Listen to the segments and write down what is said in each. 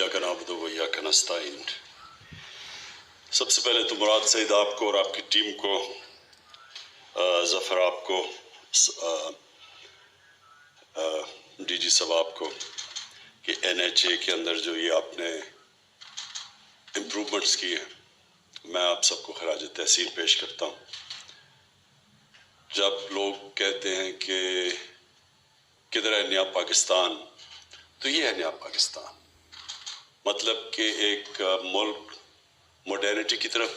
इय्याका नअबुदु व इय्याका नस्तईन। सबसे पहले तो मुराद सईद आपको और आपकी टीम को, ज़फ़र आपको, डीजी साहब आपको कि NHA के अंदर जो ये आपने इम्प्रूवमेंट्स किए हैं, मैं आप सबको खराज तहसीन पेश करता हूँ। जब लोग कहते हैं कि किधर है नया पाकिस्तान, तो ये है नया पाकिस्तान। मतलब कि एक मुल्क मॉडर्निटी की तरफ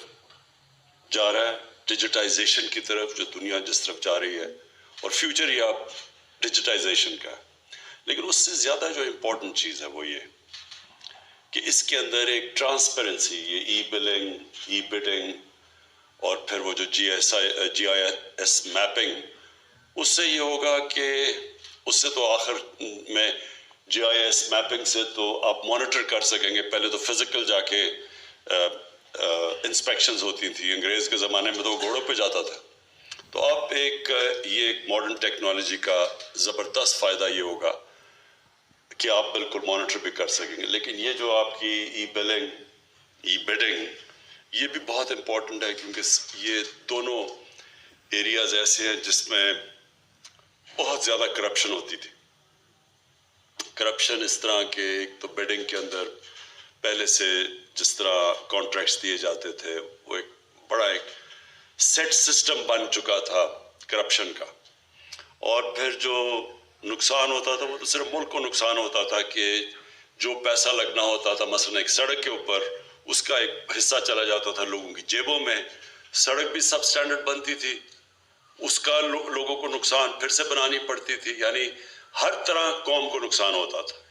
जा रहा है, डिजिटाइजेशन की तरफ, जो दुनिया जिस तरफ जा रही है, और फ्यूचर ही आप डिजिटाइजेशन का है। लेकिन उससे ज़्यादा जो इम्पोर्टेंट चीज़ है वो ये कि इसके अंदर एक ट्रांसपेरेंसी, ये ई-बिलिंग, ई-बिडिंग और फिर वो जो GIS मैपिंग, उससे ये होगा कि उससे तो आखिर में GIS मैपिंग से तो आप मॉनिटर कर सकेंगे। पहले तो फिजिकल जाके इंस्पेक्शंस होती थी, अंग्रेज़ के ज़माने में तो घोड़ों पे जाता था। तो आप ये एक मॉडर्न टेक्नोलॉजी का ज़बरदस्त फ़ायदा ये होगा कि आप बिल्कुल मॉनिटर भी कर सकेंगे। लेकिन ये जो आपकी ई-बिलिंग, ई-बिडिंग, ये भी बहुत इम्पोर्टेंट है, क्योंकि ये दोनों एरियाज़ ऐसे हैं जिसमें बहुत ज़्यादा करप्शन होती थी। करप्शन इस तरह के, एक तो बिडिंग के अंदर पहले से जिस तरह कॉन्ट्रैक्ट्स दिए जाते थे, वो एक बड़ा एक सेट सिस्टम बन चुका था करप्शन का। और फिर जो नुकसान होता था वो तो सिर्फ मुल्क को नुकसान होता था कि जो पैसा लगना होता था मसलन एक सड़क के ऊपर, उसका एक हिस्सा चला जाता था लोगों की जेबों में। सड़क भी सब स्टैंडर्ड बनती थी, उसका लोगों को नुकसान फिर से बनानी पड़ती थी, यानी हर तरह कौम को नुकसान होता था।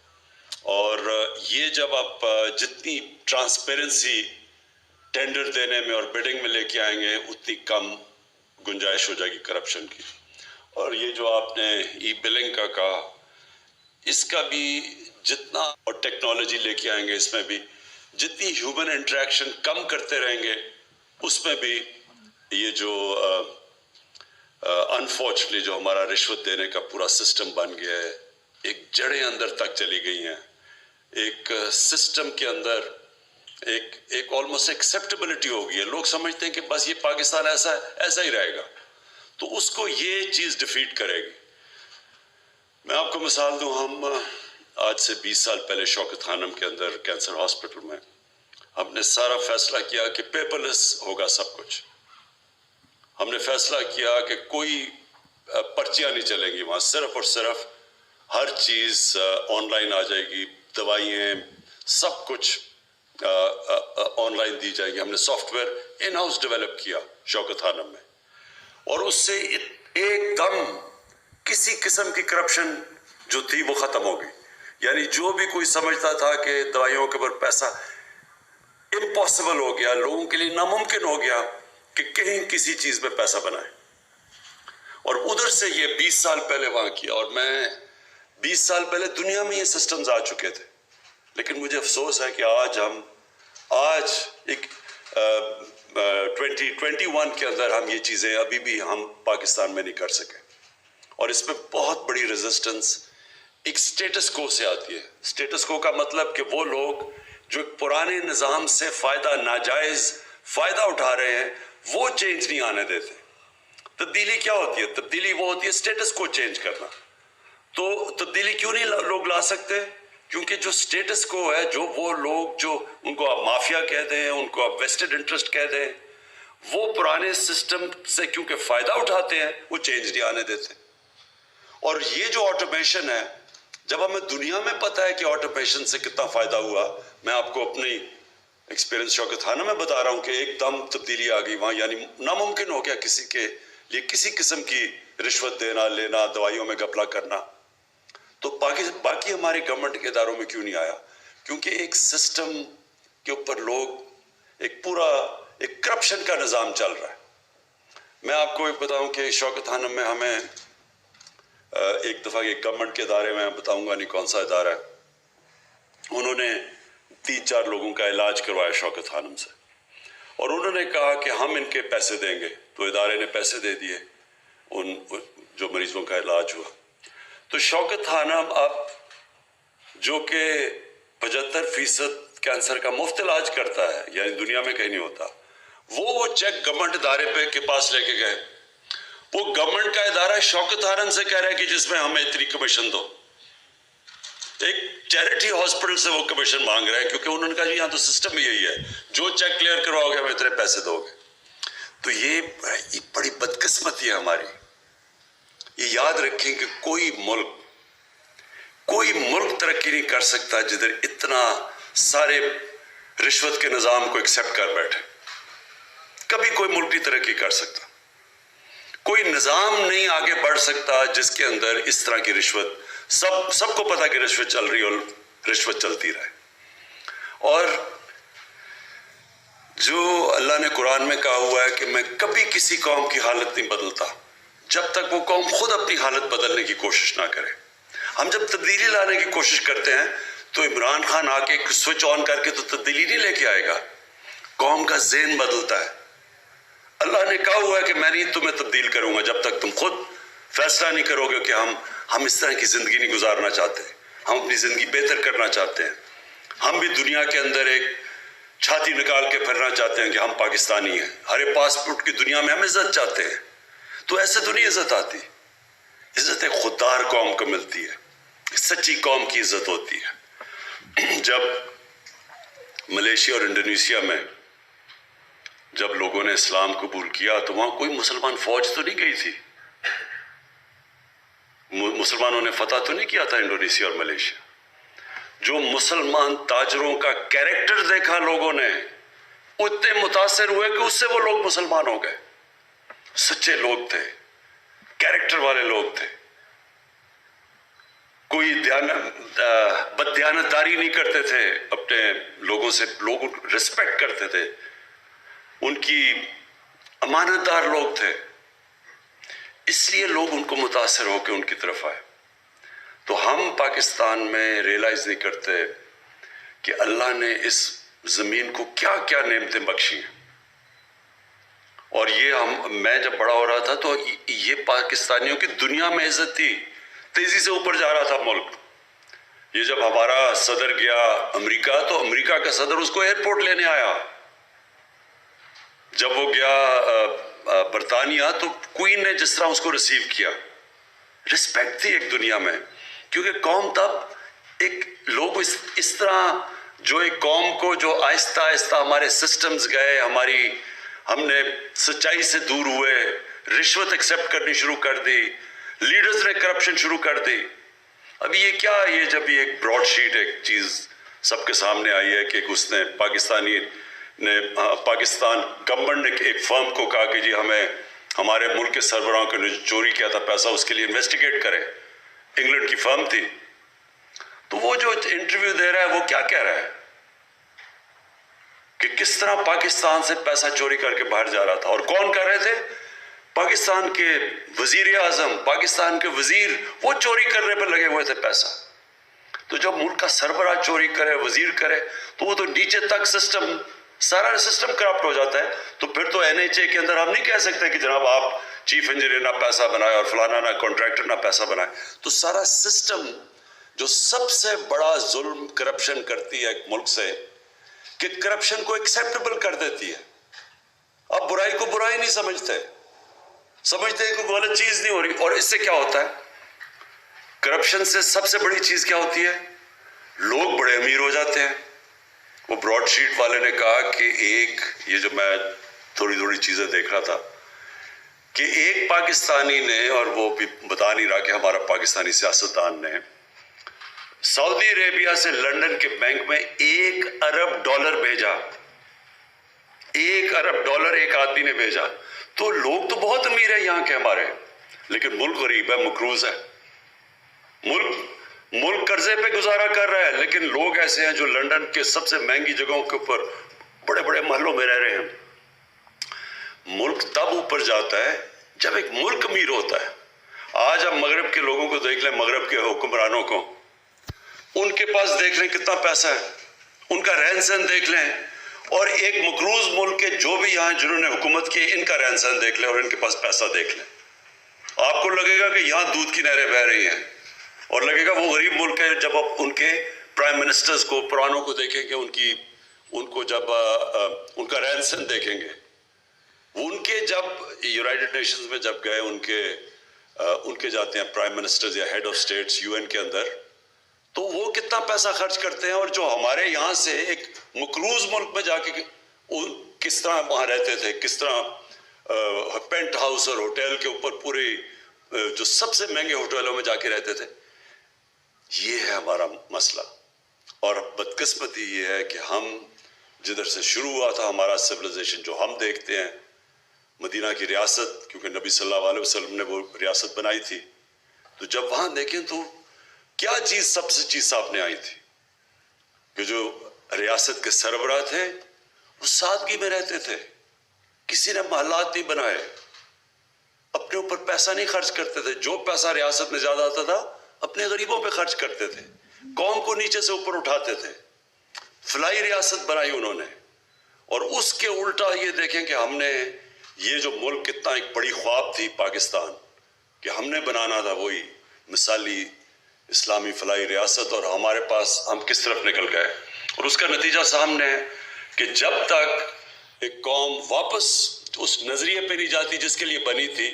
और ये जब आप जितनी ट्रांसपेरेंसी टेंडर देने में और बिडिंग में लेके आएंगे, उतनी कम गुंजाइश हो जाएगी करप्शन की। और ये जो आपने ई-बिलिंग का कहा, इसका भी जितना और टेक्नोलॉजी लेके आएंगे, इसमें भी जितनी ह्यूमन इंटरेक्शन कम करते रहेंगे, उसमें भी ये जो अनफॉर्चुनेटली जो हमारा रिश्वत देने का पूरा सिस्टम बन गया है, एक जड़ें अंदर तक चली गई हैं। एक सिस्टम के अंदर एक ऑलमोस्ट एक्सेप्टेबिलिटी हो गई है। लोग समझते हैं कि बस ये पाकिस्तान ऐसा ही रहेगा, तो उसको ये चीज़ डिफीट करेगी। मैं आपको मिसाल दूं, हम आज से 20 साल पहले शौकत खानम के अंदर कैंसर हॉस्पिटल में हमने सारा फैसला किया कि पेपरलेस होगा सब कुछ। हमने फैसला किया कि कोई पर्चियाँ नहीं चलेंगी वहाँ, सिर्फ और सिर्फ हर चीज़ ऑनलाइन आ जाएगी, दवाइयाँ सब कुछ ऑनलाइन दी जाएगी। हमने सॉफ्टवेयर इन हाउस डेवलप किया शौकत खानम में, और उससे एकदम किसी किस्म की करप्शन जो थी वो ख़त्म हो गई। यानी जो भी कोई समझता था कि दवाइयों के ऊपर पैसा, इम्पॉसिबल हो गया, लोगों के लिए नामुमकिन हो गया कि कहीं किसी चीज़ पे पैसा बनाए। और उधर से ये 20 साल पहले वहाँ किया, और मैं 20 साल पहले दुनिया में ये सिस्टम्स आ चुके थे। लेकिन मुझे अफसोस है कि आज एक 2021 के अंदर हम ये चीज़ें अभी भी हम पाकिस्तान में नहीं कर सके। और इसमें बहुत बड़ी रेजिस्टेंस एक स्टेटस को से आती है। स्टेटस को का मतलब कि वो लोग जो पुराने निज़ाम से नाजायज़ फ़ायदा उठा रहे हैं, वो चेंज नहीं आने देते। तब्दीली क्या होती है? तब्दीली वो होती है स्टेटस को चेंज करना। तो तब्दीली क्यों नहीं लोग ला सकते? क्योंकि जो स्टेटस को है, जो वो लोग जो उनको आप माफिया कह दें, उनको आप वेस्टेड इंटरेस्ट कह दें, वो पुराने सिस्टम से क्योंकि फ़ायदा उठाते हैं, वो चेंज नहीं आने देते। और ये जो ऑटोमेशन है, जब हमें दुनिया में पता है कि ऑटोमेशन से कितना फ़ायदा हुआ, मैं आपको अपनी एक्सपीरियंस शौकत खानम में बता रहा हूँ कि एकदम तब्दीली आ गई वहाँ। यानी नामुमकिन हो गया किसी के लिए किसी किस्म की रिश्वत देना लेना, दवाइयों में घपला करना। तो बाकी हमारे गवर्नमेंट के इदारों में क्यों नहीं आया? क्योंकि एक सिस्टम के ऊपर लोग एक करप्शन का निज़ाम चल रहा है। मैं आपको एक बताऊं कि शौकत खानम में हमें एक दफ़ा एक गवर्नमेंट के इदारे में, बताऊंगा नहीं कौन सा इदारा है, उन्होंने 3-4 लोगों का इलाज करवाया शौकत खानम से, और उन्होंने कहा कि हम इनके पैसे देंगे। तो इदारे ने पैसे दे दिए, उन जो मरीजों का इलाज हुआ। तो शौकत खानम अब जो कि 75% कैंसर का मुफ्त इलाज करता है, यानी दुनिया में कहीं नहीं होता। वो चेक गवर्नमेंट इदारे के पास लेके गए। वो गवर्नमेंट का इदारा शौकत आरन से कह रहा है कि जिसमें हमें इतनी कमीशन दो। एक चैरिटी हॉस्पिटल से वो कमीशन मांग रहे हैं, क्योंकि उन्होंने कहा यहाँ तो सिस्टम ही यही है, जो चेक क्लियर करवाओगे हमें इतने पैसे दोगे। तो ये बड़ी बदकिस्मती है हमारी। ये याद रखें कि कोई मुल्क तरक्की नहीं कर सकता जिधर इतना सारे रिश्वत के निज़ाम को एक्सेप्ट कर बैठे। कभी कोई मुल्क नहीं तरक्की कर सकता। कोई निज़ाम नहीं आगे बढ़ सकता जिसके अंदर इस तरह की रिश्वत, सबको पता कि रिश्वत चल रही और रिश्वत चलती रहे। और जो अल्लाह ने कुरान में कहा हुआ है कि मैं कभी किसी कौम की हालत नहीं बदलता जब तक वो कौम खुद अपनी हालत बदलने की कोशिश ना करे। हम जब तब्दीली लाने की कोशिश करते हैं तो इमरान खान आके स्विच ऑन करके तो तब्दीली नहीं लेके आएगा। कौम का ज़हन बदलता है। अल्लाह ने कहा हुआ है कि मैं नहीं तुम्हें तब्दील करूंगा जब तक तुम खुद फैसला नहीं करोगे कि हम इस तरह की ज़िंदगी नहीं गुजारना चाहते, हम अपनी ज़िंदगी बेहतर करना चाहते हैं। हम भी दुनिया के अंदर एक छाती निकाल के फिरना चाहते हैं कि हम पाकिस्तानी हैं। हरे पासपोर्ट की दुनिया में हम इज्जत चाहते हैं। तो ऐसे तो नहीं इज्जत आती। इज्जत एक खुददार कौम को मिलती है, सच्ची कौम की इज्जत होती है। जब मलेशिया और इंडोनेशिया में जब लोगों ने इस्लाम कबूल किया तो वहां कोई मुसलमान फौज तो नहीं गई थी। मुसलमानों ने फतह तो नहीं किया था इंडोनेशिया और मलेशिया। जो मुसलमान ताजरों का कैरेक्टर देखा लोगों ने, उतने मुतासिर हुए कि उससे वो लोग मुसलमान हो गए। सच्चे लोग थे, कैरेक्टर वाले लोग थे। कोई बददियानतदारी नहीं करते थे अपने लोगों से, लोग रिस्पेक्ट करते थे, उनकी अमानतदार लोग थे। इसलिए लोग उनको मुतासिर होकर उनकी तरफ आए। तो हम पाकिस्तान में रियलाइज नहीं करते कि अल्लाह ने इस ज़मीन को क्या क्या नेमतें बख्शी हैं। और ये मैं जब बड़ा हो रहा था तो ये पाकिस्तानियों की दुनिया में इज्जत थी, तेजी से ऊपर जा रहा था मुल्क। ये जब हमारा सदर गया अमेरिका तो अमेरिका का सदर उसको एयरपोर्ट लेने आया। जब वो गया बरतानिया तो क्वीन ने जिस तरह उसको रिसीव किया, रिस्पेक्ट थी एक दुनिया में। क्योंकि कौम तब एक लोग इस तरह जो एक कौम को जो आहिस्ता आहिस्ता हमारे सिस्टम्स गए, हमने सच्चाई से दूर हुए, रिश्वत एक्सेप्ट करनी शुरू कर दी, लीडर्स ने करप्शन शुरू कर दी। अभी ये क्या, ये जब ये एक ब्रॉडशीट एक चीज़ सबके सामने आई है कि उसने पाकिस्तान गवर्नमेंट ने एक फर्म को कहा कि जी हमें हमारे मुल्क के सरबराहों को जो चोरी किया था पैसा उसके लिए इन्वेस्टिगेट करें। इंग्लैंड की फर्म थी। तो वो जो इंटरव्यू दे रहा है वो क्या कह रहा है कि किस तरह पाकिस्तान से पैसा चोरी करके बाहर जा रहा था। और कौन कर रहे थे? पाकिस्तान के वजीर आजम, पाकिस्तान के वजीर, वो चोरी करने पर लगे हुए थे पैसा। तो जब मुल्क का सरबराह चोरी करे, वजीर करे, तो वो तो नीचे तक सिस्टम, सारा सिस्टम करप्ट हो जाता है। तो फिर तो NHA के अंदर हम नहीं कह सकते कि जनाब आप चीफ इंजीनियर ना पैसा बनाए और फलाना ना कॉन्ट्रैक्टर ना पैसा बनाए। तो सारा सिस्टम जो सबसे बड़ा जुल्म करप्शन करती है एक मुल्क से, कि करप्शन को एक्सेप्टेबल कर देती है। अब बुराई को बुराई नहीं समझते हैं कि गलत चीज नहीं हो रही। और इससे क्या होता है? करप्शन से सबसे बड़ी चीज क्या होती है? लोग बड़े अमीर हो जाते हैं। वो ब्रॉडशीट वाले ने कहा कि ये जो मैं थोड़ी थोड़ी चीजें देख रहा था कि एक पाकिस्तानी ने, और वो भी बता नहीं रहा कि हमारा पाकिस्तानी सियासतदान ने, सऊदी अरेबिया से लंदन के बैंक में $1 अरब भेजा। $1 अरब एक आदमी ने भेजा। तो लोग तो बहुत अमीर है यहाँ के हमारे, लेकिन मुल्क गरीब है, मकरूज है। मुल्क कर्जे पे गुजारा कर रहा है, लेकिन लोग ऐसे हैं जो लंदन के सबसे महंगी जगहों के ऊपर बड़े बड़े महलों में रह रहे हैं। मुल्क तब ऊपर जाता है जब एक मुल्क अमीर होता है। आज हम मगरब के लोगों को देख लें, मगरब के हुक्मरानों को, उनके पास देख लें कितना पैसा है, उनका रहन सहन देख लें, और एक मकरूज मुल्क के जो भी यहाँ जिन्होंने हुकूमत की, इनका रहन सहन देख लें और इनके पास पैसा देख लें। आपको लगेगा कि यहाँ दूध की नहरें बह रही हैं, और लगेगा वो गरीब मुल्क है जब आप उनके پرائم منسٹرز کو پرانوں کو دیکھیں کہ ان کو جب ان کا رہن سہن دیکھیں گے، ان کے جب یونائٹڈ نیشنز میں جب گئے ان کے جاتے ہیں پرائم منسٹرز یا ہیڈ آف اسٹیٹس UN کے اندر، تو وہ کتنا پیسہ خرچ کرتے ہیں، اور جو ہمارے یہاں سے ایک مقروض ملک میں جا کے کس طرح وہاں رہتے تھے، کس طرح پینٹ ہاؤس اور ہوٹل کے اوپر پورے جو سب سے مہنگے ہوٹلوں میں جا کے رہتے تھے. یہ ہے ہمارا مسئلہ. اور بدقسمتی یہ ہے کہ ہم جدھر سے شروع ہوا تھا ہمارا سویلائزیشن، جو ہم دیکھتے ہیں مدینہ کی ریاست، کیونکہ نبی صلی اللہ علیہ وسلم نے وہ ریاست بنائی تھی، تو جب وہاں دیکھیں تو کیا چیز سب سے چیز سامنے آئی تھی کہ جو ریاست کے سربراہ تھے وہ سادگی میں رہتے تھے، کسی نے محلات نہیں بنائے، اپنے اوپر پیسہ نہیں خرچ کرتے تھے، جو پیسہ ریاست میں زیادہ آتا تھا اپنے غریبوں پہ خرچ کرتے تھے، قوم کو نیچے سے اوپر اٹھاتے تھے. فلاحی ریاست بنائی انہوں نے. اور اس کے الٹا یہ دیکھیں کہ ہم نے یہ جو ملک کتنا ایک بڑی خواب تھی پاکستان کہ ہم نے بنانا تھا وہی مثالی اسلامی فلاحی ریاست، اور ہمارے پاس ہم کس طرف نکل گئے. اور اس کا نتیجہ سامنے ہے کہ جب تک ایک قوم واپس اس نظریے پہ نہیں جاتی جس کے لیے بنی تھی،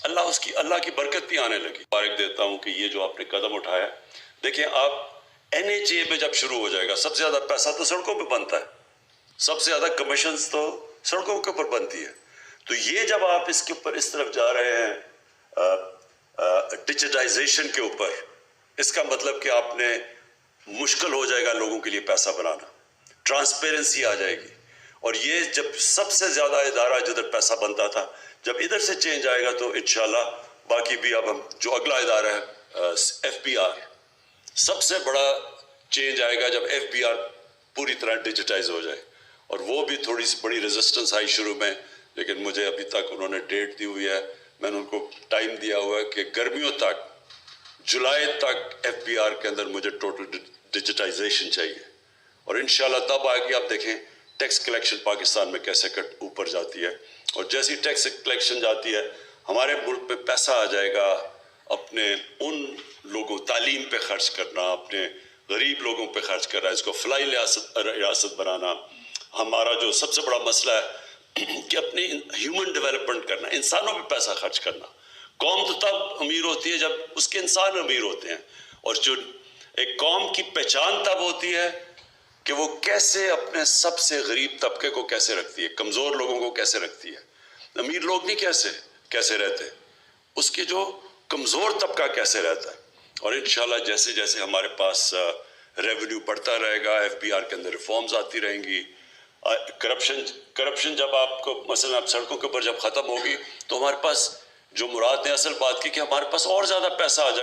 اللہ کی برکت بھی آنے لگی. مبارک دیتا ہوں کہ یہ جو آپ نے قدم اٹھایا. دیکھیں آپ NHA پہ جب شروع ہو جائے گا، سب سے زیادہ پیسہ تو سڑکوں پہ بنتا ہے، سب سے زیادہ کمیشنز تو سڑکوں کے اوپر بنتی ہے. تو یہ جب آپ اس کے اوپر اس طرف جا رہے ہیں ڈیجیٹائزیشن کے اوپر، اس کا مطلب کہ آپ نے مشکل ہو جائے گا لوگوں کے لیے پیسہ بنانا، ٹرانسپیرنسی آ جائے گی. اور یہ جب سب سے زیادہ ادارہ جدھر پیسہ بنتا تھا، جب ادھر سے چینج آئے گا تو انشاءاللہ باقی بھی. اب ہم جو اگلا ادارہ ہے FBR، سب سے بڑا چینج آئے گا جب FBR پوری طرح ڈیجیٹائز ہو جائے. اور وہ بھی تھوڑی سی بڑی ریزسٹنس آئی شروع میں، لیکن مجھے ابھی تک انہوں نے ڈیٹ دی ہوئی ہے، میں نے ان کو ٹائم دیا ہوا ہے کہ گرمیوں تک، جولائی تک FBR کے اندر مجھے ٹوٹل ڈیجیٹائزیشن چاہیے. اور انشاءاللہ تب آئے گی. آپ دیکھیں ٹیکس کلیکشن پاکستان میں کیسے اوپر جاتی ہے، اور جیسی ٹیکس کلیکشن جاتی ہے ہمارے ملک پہ پیسہ آ جائے گا اپنے ان لوگوں، تعلیم پہ خرچ کرنا، اپنے غریب لوگوں پہ خرچ کرنا، اس کو فلاحی ریاست بنانا. ہمارا جو سب سے بڑا مسئلہ ہے کہ اپنی ہیومن ڈیولپمنٹ کرنا، انسانوں پہ پیسہ خرچ کرنا. قوم تو تب امیر ہوتی ہے جب اس کے انسان امیر ہوتے ہیں، اور جو ایک قوم کی پہچان تب ہوتی ہے کہ وہ کیسے اپنے سب سے غریب طبقے کو کیسے رکھتی ہے، کمزور لوگوں کو کیسے رکھتی ہے. امیر لوگ نہیں کیسے رہتے، اس کے جو کمزور طبقہ کیسے رہتا ہے. اور انشاءاللہ جیسے جیسے ہمارے پاس ریونیو بڑھتا رہے گا، FBR کے اندر ریفارمز آتی رہیں گی. کرپشن جب آپ کو مثلا آپ سڑکوں کے اوپر جب ختم ہوگی تو ہمارے پاس جو مراد نے اصل بات کی کہ ہمارے پاس اور زیادہ پیسہ آ جائے